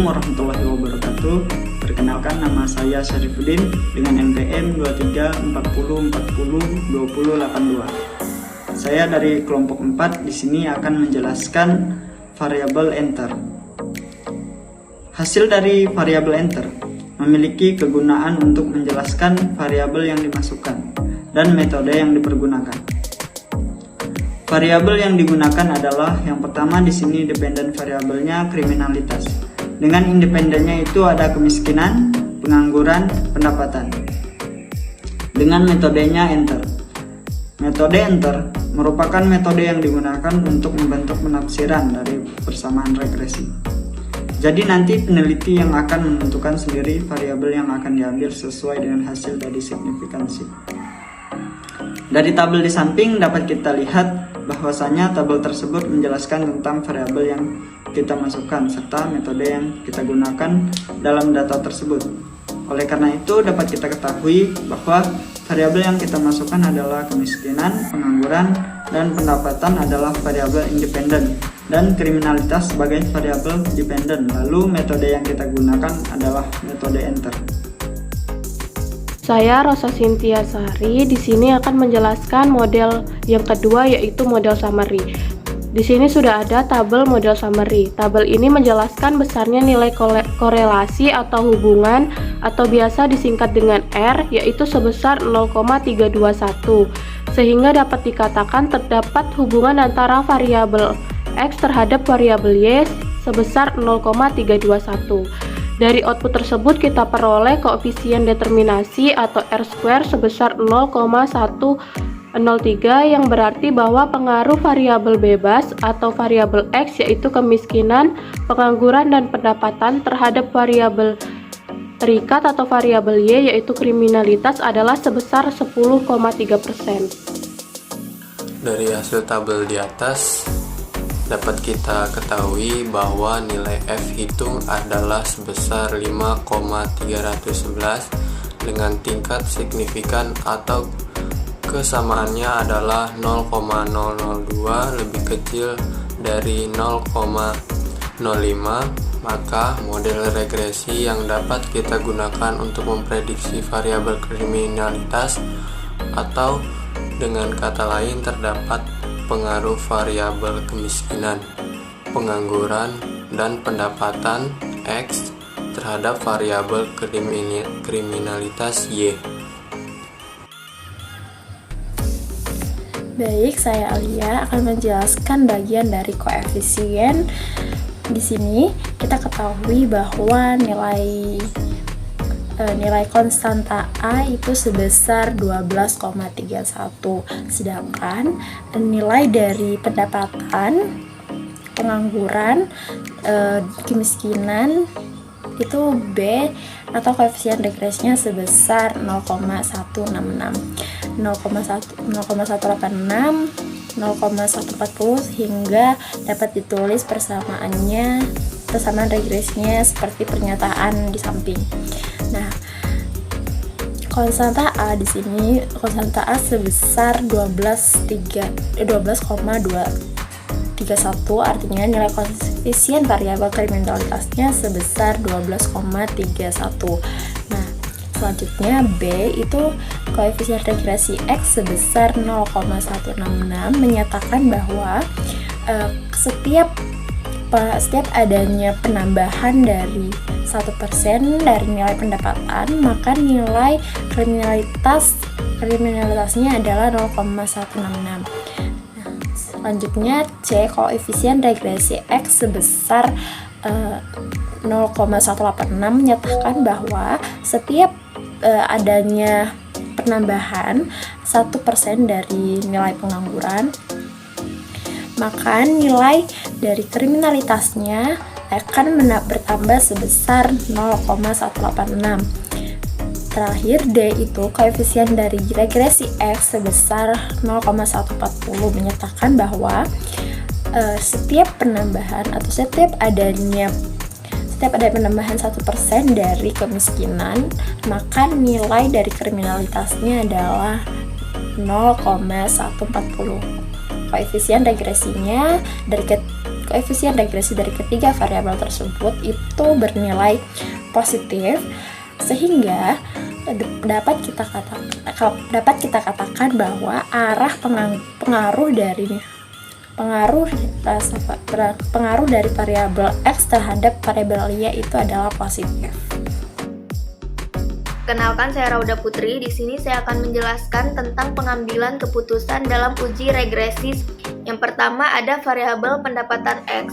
Assalamualaikum warahmatullahi wabarakatuh. Perkenalkan, nama saya Syarifuddin dengan NPM 2340402082. Saya dari kelompok 4 di sini akan menjelaskan variabel enter. Hasil dari variabel enter memiliki kegunaan untuk menjelaskan variabel yang dimasukkan dan metode yang dipergunakan. Variabel yang digunakan adalah yang pertama di sini dependen variabelnya kriminalitas. Dengan independennya itu ada kemiskinan, pengangguran, pendapatan. Dengan metodenya enter. Metode enter merupakan metode yang digunakan untuk membentuk penafsiran dari persamaan regresi. Jadi nanti peneliti yang akan menentukan sendiri variabel yang akan diambil sesuai dengan hasil dari signifikansi. Dari tabel di samping dapat kita lihat bahwasanya tabel tersebut menjelaskan tentang variabel yang kita masukkan serta metode yang kita gunakan dalam data tersebut. Oleh karena itu dapat kita ketahui bahwa variabel yang kita masukkan adalah kemiskinan, pengangguran, dan pendapatan adalah variabel independen dan kriminalitas sebagai variabel dependen. Lalu metode yang kita gunakan adalah metode enter. Saya Rosa Cynthia Sari di sini akan menjelaskan model yang kedua, yaitu model summary. Di sini sudah ada tabel model summary. Tabel ini menjelaskan besarnya nilai korelasi atau hubungan atau biasa disingkat dengan R, yaitu sebesar 0,321, sehingga dapat dikatakan terdapat hubungan antara variabel X terhadap variabel Y sebesar 0,321. Dari output tersebut kita peroleh koefisien determinasi atau R² sebesar 0,103, yang berarti bahwa pengaruh variabel bebas atau variabel X, yaitu kemiskinan, pengangguran, dan pendapatan terhadap variabel terikat atau variabel Y, yaitu kriminalitas, adalah sebesar 10,3%. Dari hasil tabel di atas dapat kita ketahui bahwa nilai F hitung adalah sebesar 5,311 dengan tingkat signifikan atau kesamaannya adalah 0,002 lebih kecil dari 0,05. Maka model regresi yang dapat kita gunakan untuk memprediksi variabel kriminalitas, atau dengan kata lain terdapat pengaruh variabel kemiskinan, pengangguran, dan pendapatan X terhadap variabel kriminalitas Y. Baik, saya Alia akan menjelaskan bagian dari koefisien. Di sini kita ketahui bahwa nilai konstanta A itu sebesar 12,31, sedangkan nilai dari pendapatan, pengangguran, kemiskinan itu B atau koefisien regresinya sebesar 0,166, 0,186, 0,140, hingga dapat ditulis persamaan regresinya seperti pernyataan di samping. Nah, konstanta A di sini, konstanta A sebesar 12,231, artinya nilai koefisien variabel kriminalitasnya sebesar 12,31. Nah, selanjutnya B itu koefisien regresi X sebesar 0,166 menyatakan bahwa setiap adanya penambahan dari 1% dari nilai pendapatan, maka nilai kriminalitasnya adalah 0,166. Nah, selanjutnya C, koefisien regresi X sebesar 0,186 menyatakan bahwa setiap adanya penambahan 1% dari nilai pengangguran, maka nilai dari kriminalitasnya akan bertambah sebesar 0,186. Terakhir D itu koefisien dari regresi X sebesar 0,140 menyatakan bahwa setiap penambahan atau setiap ada penambahan 1% dari kemiskinan, maka nilai dari kriminalitasnya adalah 0,140. Koefisien regresinya dari koefisien regresi dari ketiga variabel tersebut itu bernilai positif, sehingga dapat kita katakan bahwa arah pengaruh dari variabel X terhadap variabel Y itu adalah positif. Kenalkan, saya Rauda Putri. Di sini saya akan menjelaskan tentang pengambilan keputusan dalam uji regresi. Yang pertama ada variabel pendapatan X.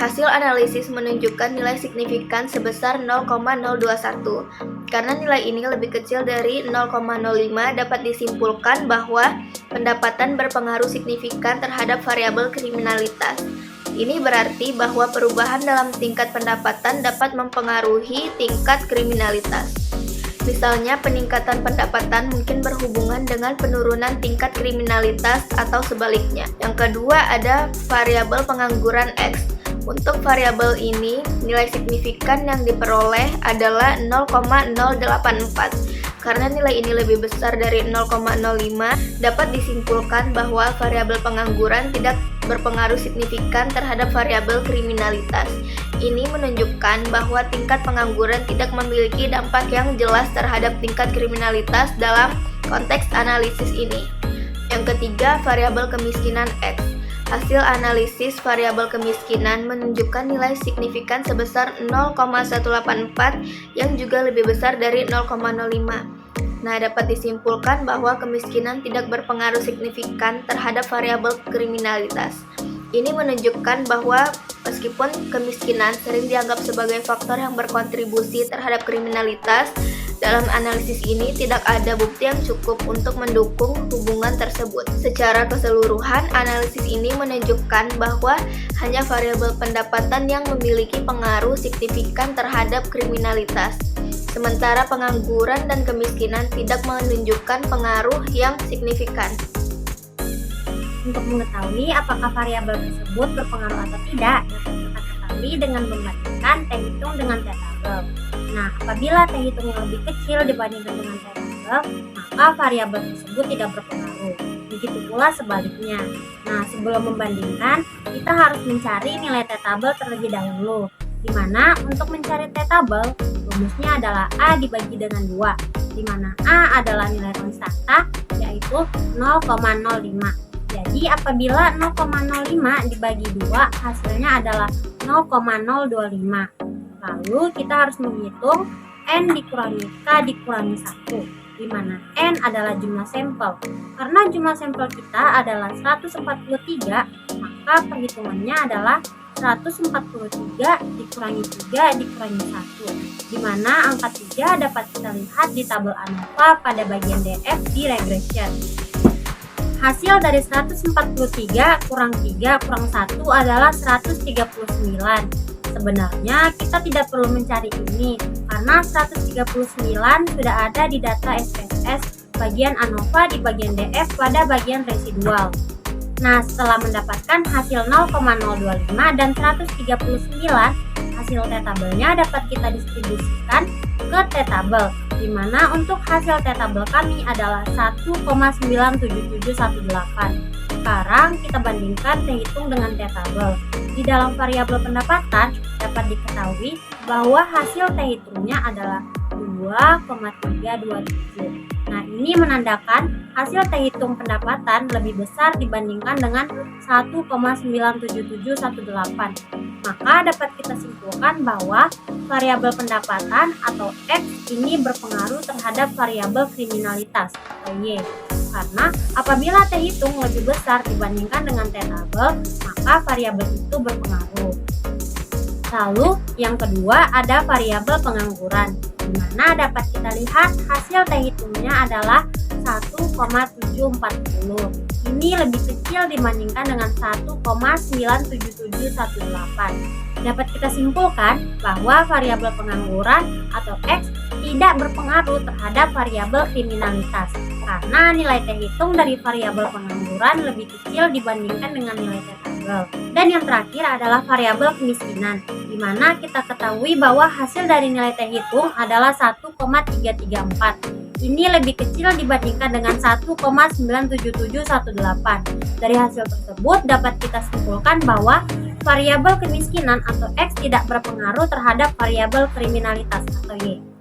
Hasil analisis menunjukkan nilai signifikan sebesar 0,021. Karena nilai ini lebih kecil dari 0,05, dapat disimpulkan bahwa pendapatan berpengaruh signifikan terhadap variabel kriminalitas. Ini berarti bahwa perubahan dalam tingkat pendapatan dapat mempengaruhi tingkat kriminalitas. Misalnya, peningkatan pendapatan mungkin berhubungan dengan penurunan tingkat kriminalitas atau sebaliknya. Yang kedua ada variabel pengangguran X. Untuk variabel ini, nilai signifikan yang diperoleh adalah 0,084. Karena nilai ini lebih besar dari 0,05, dapat disimpulkan bahwa variabel pengangguran tidak berpengaruh signifikan terhadap variabel kriminalitas. Ini menunjukkan bahwa tingkat pengangguran tidak memiliki dampak yang jelas terhadap tingkat kriminalitas dalam konteks analisis ini. Yang ketiga, variabel kemiskinan X. Hasil analisis variabel kemiskinan menunjukkan nilai signifikan sebesar 0,184 yang juga lebih besar dari 0,05. Nah, dapat disimpulkan bahwa kemiskinan tidak berpengaruh signifikan terhadap variabel kriminalitas. Ini menunjukkan bahwa meskipun kemiskinan sering dianggap sebagai faktor yang berkontribusi terhadap kriminalitas, dalam analisis ini tidak ada bukti yang cukup untuk mendukung hubungan tersebut. Secara keseluruhan, analisis ini menunjukkan bahwa hanya variabel pendapatan yang memiliki pengaruh signifikan terhadap kriminalitas. Sementara pengangguran dan kemiskinan tidak menunjukkan pengaruh yang signifikan. Untuk mengetahui apakah variabel tersebut berpengaruh atau tidak, dapat kita ketahui dengan membandingkan T hitung dengan T tabel. Nah, apabila T hitung yang lebih kecil dibandingkan dengan T tabel, maka variabel tersebut tidak berpengaruh. Begitu pula sebaliknya. Nah, sebelum membandingkan, kita harus mencari nilai T tabel terlebih dahulu. Di mana untuk mencari T tabel, rumusnya adalah A dibagi dengan 2, di mana A adalah nilai konstanta, yaitu 0,05. Jadi apabila 0,05 dibagi 2, hasilnya adalah 0,025. Lalu kita harus menghitung N dikurangi K dikurangi 1, di mana N adalah jumlah sampel. Karena jumlah sampel kita adalah 143, maka perhitungannya adalah 143 dikurangi 3 dikurangi 1, di mana angka 3 dapat kita lihat di tabel ANOVA pada bagian DF di regression. Hasil dari 143 kurang 3 kurang 1 adalah 139. Sebenarnya kita tidak perlu mencari ini, karena 139 sudah ada di data SPSS bagian ANOVA di bagian DF pada bagian residual. Nah, setelah mendapatkan hasil 0,025 dan 139, hasil T-tabelnya dapat kita distribusikan ke T-tabel, di mana untuk hasil T-tabel kami adalah 1,97718. Sekarang kita bandingkan T hitung dengan T-tabel. Di dalam variabel pendapatan dapat diketahui bahwa hasil T hitungnya adalah 2,327. Nah, ini menandakan hasil T hitung pendapatan lebih besar dibandingkan dengan 1,97718. Maka dapat kita simpulkan bahwa variabel pendapatan atau X ini berpengaruh terhadap variabel kriminalitas atau Y. Karena apabila T hitung lebih besar dibandingkan dengan T tabel, maka variabel itu berpengaruh. Lalu yang kedua ada variabel pengangguran, di mana dapat kita lihat hasil T hitungnya adalah 1,740. Ini lebih kecil dibandingkan dengan 1,97718. Dapat kita simpulkan bahwa variabel pengangguran atau X tidak berpengaruh terhadap variabel kriminalitas, karena nilai T hitung dari variabel pengangguran lebih kecil dibandingkan dengan nilai T tabel. Dan yang terakhir adalah variabel kemiskinan, di mana kita ketahui bahwa hasil dari nilai T hitung adalah 1,334. Ini lebih kecil dibandingkan dengan 1,97718. Dari hasil tersebut dapat kita simpulkan bahwa variabel kemiskinan atau X tidak berpengaruh terhadap variabel kriminalitas atau Y.